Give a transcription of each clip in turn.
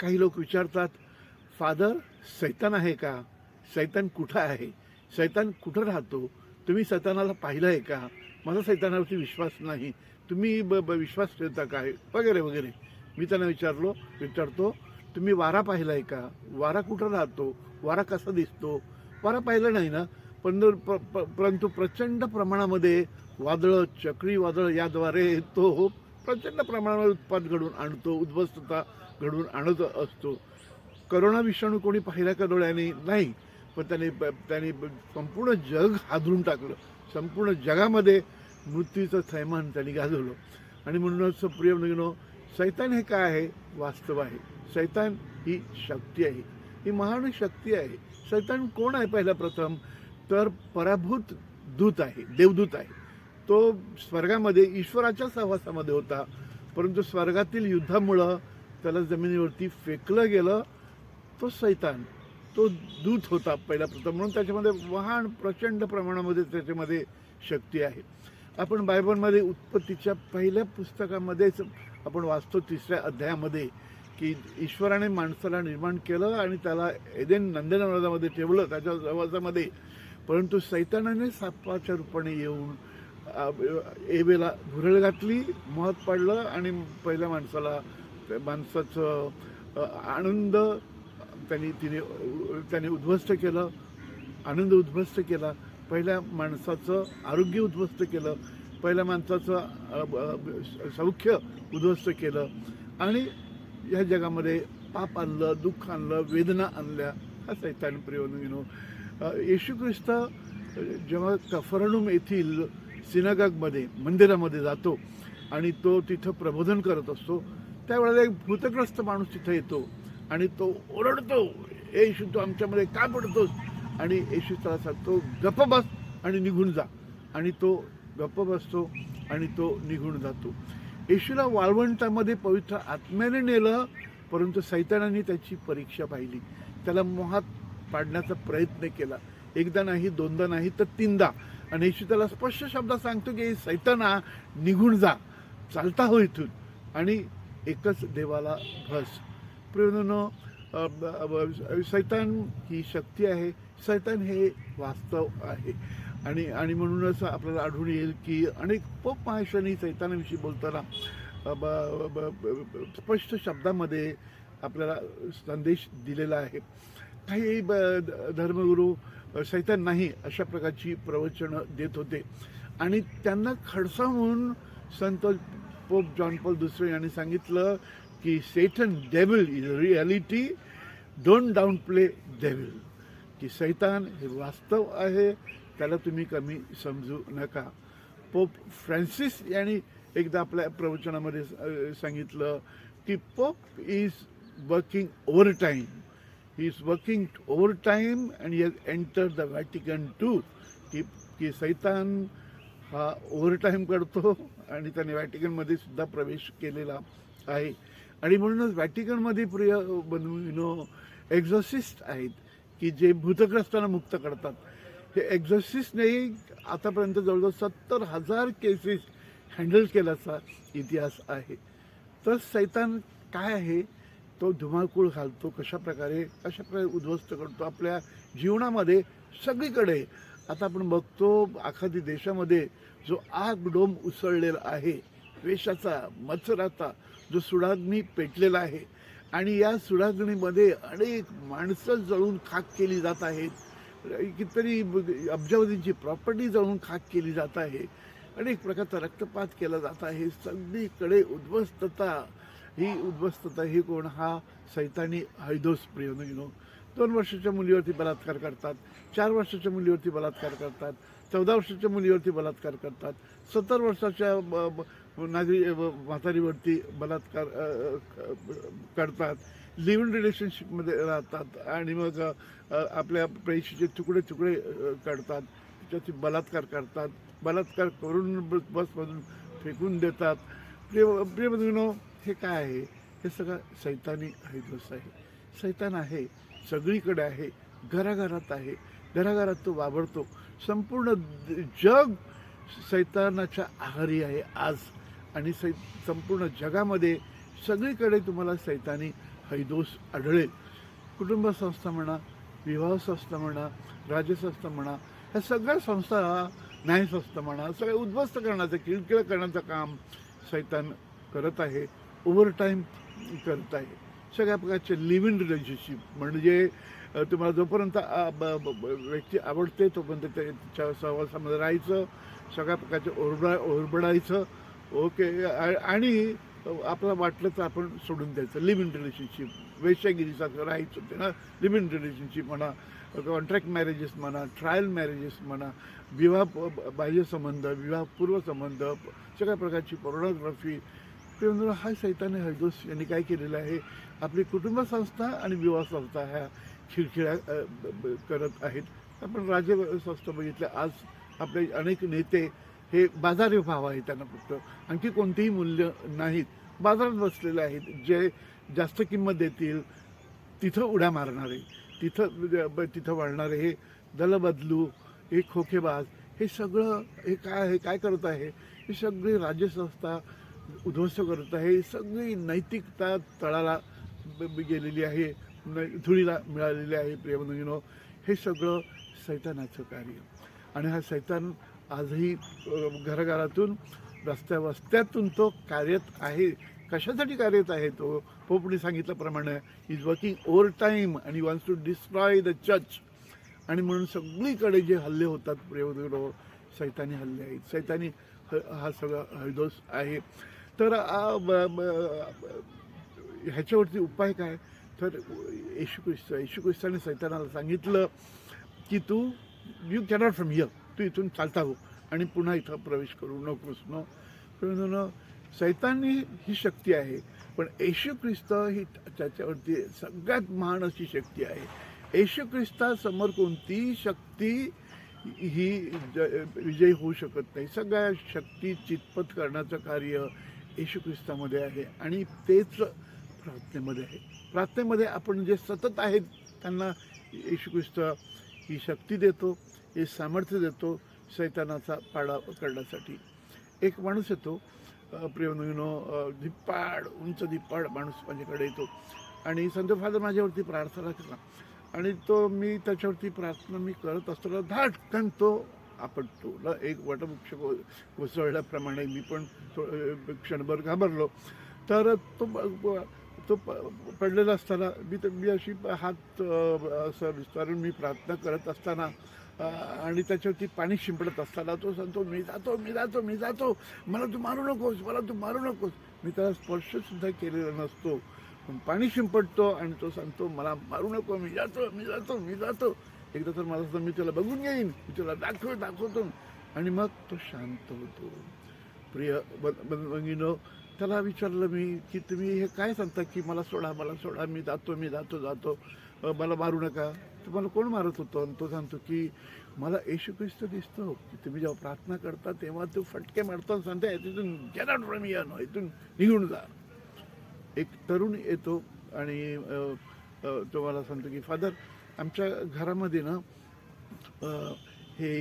काही लोक विचारतात, फादर सैतान आहे का? सैतान कुठं आहे? सैतान कुठं राहतो? तुम्ही सैतानाला पाहिलं आहे का? माझा सैतानावरती विश्वास नाही, तुम्ही विश्वास ठेवता काय? वगैरे वगैरे. मी त्यांना विचारतो, तुम्ही वारा पाहिला आहे का? वारा कुठं राहतो? वारा कसा दिसतो? वारा पाहिलं नाही ना, परंतु प्रचंड प्रमाणामध्ये वादळं, चक्रीवादळ याद्वारे तो प्रचंड प्रमाणामध्ये उत्पात घडवून आणतो, उद्ध्वस्तता घडवून आणत असतो. करोना विषाणू कोणी पाहिला का डोळ्याने? नाही, पण त्याने संपूर्ण जग हादरून टाकलं. संपूर्ण जगामध्ये मृत्यूचं थैमान त्यांनी गाजवलं. आणि म्हणूनच प्रिय बंधूंनो, सैतान हे काय आहे? वास्तव आहे. सैतान ही शक्ती आहे, ही महान शक्ती आहे. सैतान कोण आहे? पहिला प्रथम तर पराभूत दूत आहे, देवदूत आहे. तो स्वर्गामध्ये ईश्वराच्या सहवासामध्ये होता, परंतु स्वर्गातील युद्धामुळं त्याला जमिनीवरती फेकलं गेलं. तो सैतान, तो दूत होता पहिला प्रथम. म्हणून त्याच्यामध्ये महान प्रचंड प्रमाणामध्ये त्याच्यामध्ये शक्ती आहे. आपण बायबलमध्ये उत्पत्तीच्या पहिल्या पुस्तकामध्येच आपण वाचतो 3ऱ्या अध्यायामध्ये की ईश्वराने माणसाला निर्माण केलं आणि त्याला एदेन नंदनवनामध्ये ठेवलं त्याच्या सहवासामध्ये. परंतु सैतानाने सापाच्या रूपाने येऊन एवेला भुरळ घातली, महत पाडलं आणि पहिल्या माणसाचं आनंद त्याने उद्ध्वस्त केलं, आनंद उद्ध्वस्त केला. पहिल्या माणसाचं आरोग्य उद्ध्वस्त केलं, पहिल्या माणसाचं सौख्य उद्ध्वस्त केलं आणि ह्या जगामध्ये पाप आणलं, दुःख आणलं, वेदना आणल्या. हा सैतान प्रिय. येशू ख्रिस्त जेव्हा कफरनहूम येथील सिनागॉगमध्ये मंदिरामध्ये जातो आणि तो तिथं प्रबोधन करत असतो, त्यावेळेला एक भूतग्रस्त माणूस तिथं येतो आणि तो ओरडतो, येशू तू आमच्यामध्ये का पडतोस? आणि येशू त्याला सांगतो, गप्प बस आणि निघून जा. आणि तो गप्प बसतो आणि तो निघून जातो. येशूला वाळवंटामध्ये पवित्र आत्म्याने नेलं, परंतु सैतानाने त्याची परीक्षा पाहिली, त्याला मोहात पाडण्याचा प्रयत्न केला. एकदा नाही, दोनदा नाही, तर 3दा. आणि येशू त्याला स्पष्ट शब्दात सांगतो की सैताना निघून जा, चालता हो इथून आणि एकच देवाला भस. प्रियनो, सैतान ही शक्ती आहे, सैतान हे वास्तव आहे. आणि म्हणूनच आपल्याला आढळून येईल की अनेक पोप महाशयांनी सैतानाविषयी बोलताना स्पष्ट शब्दामध्ये आपल्याला संदेश दिलेला आहे. काही धर्मगुरू सैतान नाही अशा प्रकारची प्रवचनं देत होते आणि त्यांना खडसावून संत पोप जॉन पॉल II यांनी सांगितलं की सैतान devil is reality, don't down play devil. की सैतान हे वास्तव आहे, त्याला तुम्ही कमी समजू नका. पोप फ्रान्सिस यांनी एकदा आपल्या प्रवचनामध्ये सांगितलं की pope is working overtime. He is working overtime and he has entered the Vatican too. की सैतान हा ओव्हरटाईम करतो आणि त्याने व्हॅटिकनमध्ये सुद्धा प्रवेश केलेला आहे. आणि म्हणूनच व्हॅटिकनमध्ये प्रिय बंधूंनो, एक्झॉर्सिस्ट आहेत की जे भूतग्रस्तांना मुक्त करतात. हे एक्झॉर्सिस्टने आतापर्यंत जवळजवळ 70,000 केसेस हँडल केल्याचा इतिहास आहे. तर सैतान काय आहे? तो धुमाकूळ घालतो, कशाप्रकारे उद्ध्वस्त करतो आपल्या जीवनामध्ये सगळीकडे. आता आपण बघतो आखादी देशामध्ये जो आगडोम उसळलेला आहे, वेशाचा, मत्सराचा जो सुडाग्नी पेटलेला आहे आणि या सुडाग्नीमध्ये अनेक माणसं जळून खाक केली जात आहेत, कितीतरी अब्जावधींची प्रॉपर्टी जळून खाक केली जात आहे, अनेक प्रकारचा रक्तपात केला जात आहे. सगळीकडे उद्ध्वस्तता. ही उद्ध्वस्तता ही कोण? हा सैतानी हैदोस. प्रिय 2 वर्षाच्या मुलीवरती बलात्कार करतात, 4 वर्षाच्या मुलीवरती बलात्कार करतात, 14 वर्षाच्या मुलीवरती बलात्कार करतात, 70 वर्षाच्या म्हातारीवरती बलात्कार करतात, लिव्ह इन रिलेशनशिपमध्ये राहतात आणि मग आपल्या प्रेयसीचे तुकडे तुकडे करतात, त्याची बलात्कार करतात, बलात्कार करून बसमधून फेकून देतात. प्रिय बंधूंनो, हे काय आहे? हे सगळं सैतानी हैदोस आहे. सैतान आहे, सगळीकडे आहे, घराघरात आहे, घराघरात तो वावरतो. संपूर्ण जग सैतानाच्या आहारी आहे आज. आणि संपूर्ण जगामध्ये सगळीकडे तुम्हाला सैतानी हैदोस आढळेल. कुटुंब संस्था म्हणा, विवाह संस्था म्हणा, राज्यसंस्था म्हणा, ह्या सगळ्या संस्था, न्यायसंस्था म्हणा, सगळ्या उद्ध्वस्त करण्याचं, किळकिळ करण्याचं काम सैतान करत आहे. ओव्हरटाईम करत आहे. सगळ्या प्रकारचे लिव्ह इन रिलेशनशिप म्हणजे तुम्हाला जोपर्यंत व्यक्ती आवडते तोपर्यंत त्याच्या सहवासामध्ये राहायचं, सगळ्या प्रकारचे ओरबडायचं, ओके, आणि आपल्याला वाटलं तर आपण सोडून द्यायचं. लिव्ह इन रिलेशनशिप, वेश्यागिरीसारखं राहायचं ते ना. लिव्ह इन रिलेशनशिप म्हणा, कॉन्ट्रॅक्ट मॅरेजेस म्हणा, ट्रायल मॅरेजेस म्हणा, विवाह बाह्य संबंध, विवाहपूर्व संबंध, सगळ्या प्रकारची पोर्नोग्राफी. त्यामुळे हा सैताने हैदोस यांनी काय केलेलं आहे, आपली कुटुंब संस्था आणि विवाह संस्था ह्या खिळखिळ्या करत आहेत. आपण राज्यसंस्था बघितल्या, आज आपले अनेक नेते हे बाजारी भाव आहे त्यांना, फक्त आणखी कोणतेही मूल्य नाहीत, बाजारात बसलेले आहेत. जे जास्त किंमत देतील तिथं उड्या मारणारे, तिथं वाढणारे हे दलबदलू, हे खोकेबाज, हे सगळं हे काय करत आहे, हे सगळी राज्यसंस्था उद्ध्वस्त करत आहे. ही सगळी नैतिकता तळाला गेलेली आहे, धुळीला मिळालेली आहे. प्रियबंधूंनो, हे सगळं सैतानाचं कार्य. आणि हा सैतान आजही घराघरातून, रस्त्या वस्त्यातून तो कार्यरत आहे. कशासाठी कार्यरत आहे तो? पोपने सांगितल्याप्रमाणे is working over time and he wants to destroy the church. आणि म्हणून सगळीकडे जे हल्ले होतात प्रियबंधूंनो, सैतानी हल्ले आहेत. सैतानी हा सगळा हैदोस आहे. तर ह्याच्यावरती उपाय काय? तर येशू ख्रिस्ताने सैतानाला सांगितलं की यू कॅनॉट फ्रॉम हिअर, तू इथून चालता हो आणि पुन्हा इथं प्रवेश करू नकोस. म्हणून सैतानी ही शक्ती आहे, पण येशू ख्रिस्त ही त्याच्यावरती सगळ्यात महान अशी शक्ती आहे. येशू ख्रिस्तासमोर कोणतीही शक्ती ही विजयी होऊ शकत नाही. सगळ्या शक्ती चितपत करण्याचं कार्य येशू ख्रिस्तामध्ये आहे आणि तेच प्रार्थनेमध्ये आहे. प्रार्थनेमध्ये आपण जे सतत आहेत त्यांना येशू ख्रिस्त ही शक्ती देतो, हे सामर्थ्य देतो सैतानाचा पाडा करण्यासाठी. एक माणूस येतो, प्रियबंधूंनो, धिप्पाड, उंच धिप्पाड माणूस माझ्याकडे येतो आणि संत फादर माझ्यावरती प्रार्थना केला आणि मी त्याच्यावरती प्रार्थना करत असताना धाटकन तो आपटतो. एक वटवृक्ष कोसळल्याप्रमाणे मी पण क्षणभर घाबरलो. तर तो पडलेला असताना मी अशी हात असं विस्तारून मी प्रार्थना करत असताना आणि त्याच्यावरती पाणी शिंपडत असताना तो सांगतो, मी जातो, मला तू मारू नकोस. मी त्याला स्पर्शसुद्धा केलेला नसतो, पण पाणी शिंपडतो आणि तो सांगतो, मला मारू नको, मी जातो. एकदा तर मला असं, मी त्याला बघून येईन, मी त्याला दाखवतो आणि मग तो शांत होतो. प्रिय भगिनीनो, त्याला विचारलं मी की तुम्ही हे काय सांगता की मला सोडा, मी जातो, मला मारू नका. तुम्हाला कोण मारत होतं? आणि तो सांगतो की मला येशू ख्रिस्त दिसतो की तुम्ही जेव्हा प्रार्थना करता तेव्हा तो फटके मारतो आणि सांगता, तिथून गेट आउट फ्रॉम हिअर, इथून निघून जा. एक तरुण येतो आणि तो मला सांगतो की फादर, आमच्या घरामध्ये ना हे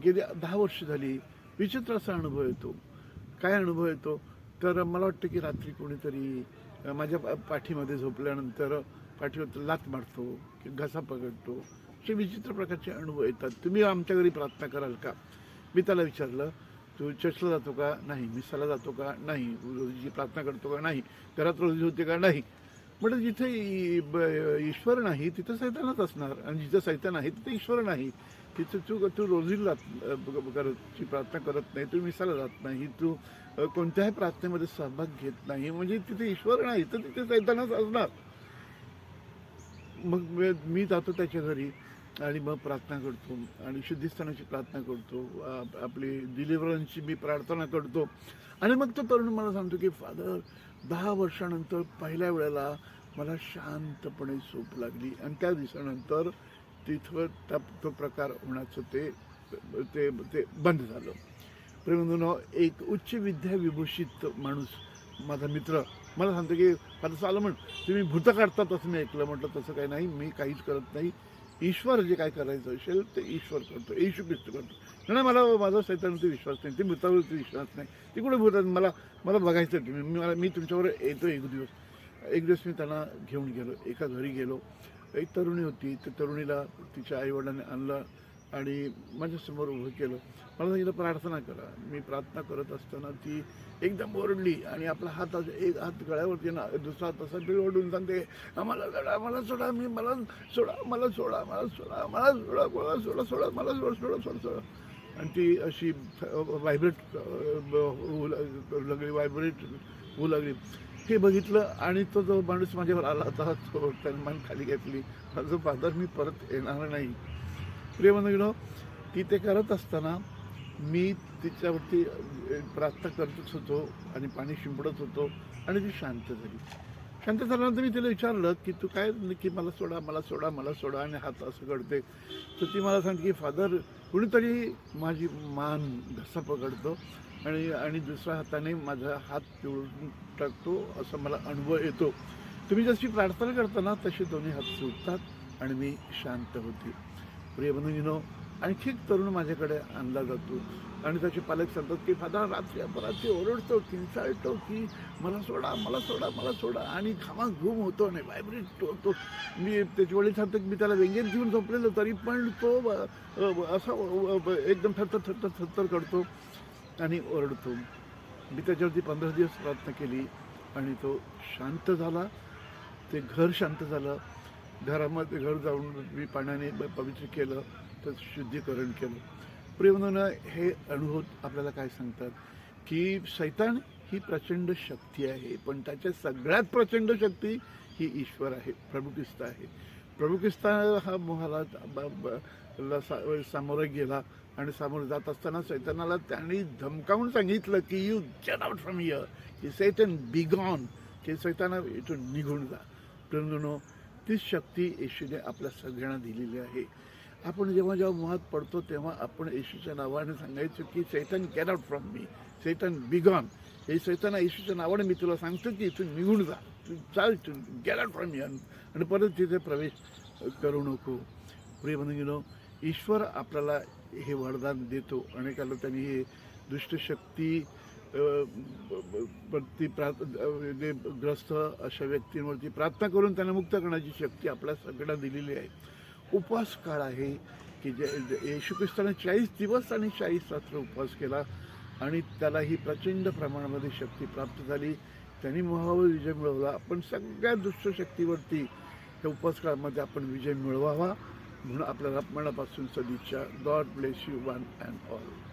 गेली 10 वर्ष झाली विचित्र असा अनुभव येतो. काय अनुभव येतो? तर मला वाटतं की रात्री कोणीतरी माझ्या पाठीमध्ये झोपल्यानंतर पाठीवर लात मारतो की घसा पकडतो. असे विचित्र प्रकारचे अनुभव येतात. तुम्ही आमच्या घरी प्रार्थना कराल का? मी त्याला विचारलं, तू चर्चला जातो का? नाही. मिसाला जातो का? नाही. रोजीची प्रार्थना करतो का? नाही. घरात रोजी होते का? नाही. म्हणजे जिथे ईश्वर नाही तिथं सैतानच असणार, आणि जिथं सैतान आहे तिथे ईश्वर नाही. तिथं तू रोजीला प्रार्थना करत नाही, तू मिसाला जात नाही, तू कोणत्याही प्रार्थनेमध्ये सहभाग घेत नाही, म्हणजे तिथे ईश्वर नाही तर तिथे सैतानच असणार. मग मी जातो त्याच्या घरी आणि मग प्रार्थना करतो आणि शुद्धीस्थानाची प्रार्थना करतो, आपली डिलिव्हरन्सची मी प्रार्थना करतो. आणि मग तो तरुण मला सांगतो की फादर, 10 वर्षानंतर पहिल्या वेळेला मला शांतपणे झोप लागली आणि त्या दिवसानंतर तिथं तो प्रकार होण्याचं ते बंद झालं. प्रेमबंधूंनो, एक उच्च विद्या विभूषित माणूस, माझा मित्र, मला सांगतो की फादर सॉलोमन, तुम्ही भूत काढतात असं मी ऐकलं. म्हटलं तसं काही नाही, मी काहीच करत नाही. ईश्वर जे काय करायचं असेल ते ईश्वर करतो, येशू ख्रिस्त करतो. नाही, मला माझा सैतानावरती विश्वास नाही, ते भूतावरती विश्वास नाही. ते कुठे भूतात? मला बघायचं तुम्ही, मी तुमच्यावर येतो एक दिवस. एक दिवस मी त्यांना घेऊन गेलो, एका घरी गेलो. एक तरुणी होती, त्या तरुणीला तिच्या आईवडिलांनी आणलं आणि माझ्यासमोर उभं केलं. मला सांगितलं प्रार्थना करा. मी प्रार्थना करत असताना ती एकदम ओरडली आणि आपला हात एक हात गळ्यावरती ना दुसरा हात असा बिळ ओढून सांगते, "आम्हाला सोडा, मला सोडा, मला सोडा, मला सोडा, मला सोडा, मला सोडा, मला सोडा, सोडा, मला सोडा, सोडा, सोडा, सोडा." आणि ती अशी व्हायब्रेट होऊ व्हायब्रेट होऊ लागली. हे बघितलं आणि तो जो माणूस माझ्यावर आला होता तो त्याने मान खाली घेतली. माझं फादर मी परत येणार नाही. प्रिय ती ते करत असताना मी तिच्यावरती प्रार्थना करतच होतो आणि पाणी शिंपडत होतो आणि ती शांत झाली. शांत झाल्यानंतर मी तिला विचारलं की तू काय की मला सोडा, मला सोडा, मला सोडा आणि हात असं करते. तर ती मला सांगते की फादर कुणीतरी माझी मान घसा पकडतो आणि आणि दुसऱ्या हाताने माझा हात पिळून टाकतो असा मला अनुभव येतो. तुम्ही जशी प्रार्थना करता ना तसे दोन्ही हात सुटतात आणि मी शांत होते. प्रिय बंधूंनो, आणखी एक तरुण माझ्याकडे आणला जातो आणि त्याचे पालक सांगतात की फादर रात्री अपरात ते ओरडतो, किंचाळतो की मला सोडा, मला सोडा, मला सोडा आणि घामाघूम होतो आणि व्हायब्रेट होतो. मी त्याच्या वडील सांगतो की मी त्याला व्यंग्यात घेऊन झोपलेलो तरी पण तो असा एकदम थरथर करतो आणि ओरडतो. मी त्याच्यावरती 15 दिवस प्रार्थना केली आणि तो शांत झाला. ते घर शांत झालं. घरामध्ये घर जाऊन मी पाण्याने पवित्र केलं, तर शुद्धीकरण केलं. प्रेमानं हे अनुभव आपल्याला काय सांगतात की शैतान ही प्रचंड शक्ती आहे, पण त्याच्या सगळ्यात प्रचंड शक्ती ही ईश्वर आहे, प्रभू ख्रिस्त आहे. प्रभू ख्रिस्त हा मोहाला सामोरं गेला आणि सामोरं जात असताना शैतानाला त्यांनी धमकावून सांगितलं की you get out from here, की सैतान बी गॉन, की शैताना इथून निघून जा. प्रेमानं तीच शक्ती येशूने आपल्या सगळ्यांना दिलेली आहे. आपण जेव्हा जेव्हा मोहात पडतो तेव्हा आपण येशूच्या नावाने सांगायचं की सैतान गेट आउट फ्रॉम मी, सैतान बी गॉन. हे सैताना येशूच्या नावाने मी तुला सांगतो की इथून निघून जा, तू चाल, इथून गेट आउट फ्रॉम मी आणि परत तिथे प्रवेश करू नको. प्रिय बंधूंनो, ईश्वर आपल्याला हे वरदान देतो. अनेकाला त्यांनी हे दुष्टशक्ती वरती जे ग्रस्त अशा व्यक्तींवरती प्रार्थना करून त्यांना मुक्त करण्याची शक्ती आपल्या सगळ्यांना दिलेली आहे. उपवास काळ आहे की जे येशू ख्रिस्ताने 40 दिवस आणि 40 रात्र उपवास केला आणि त्याला ही प्रचंड प्रमाणामध्ये शक्ती प्राप्त झाली. त्यांनी मोहावर विजय मिळवला. आपण सगळ्या दुष्ट शक्तीवरती या उपवास काळामध्ये आपण विजय मिळवावा म्हणून आपल्याला मनापासून सदिच्छा. God bless you one and all.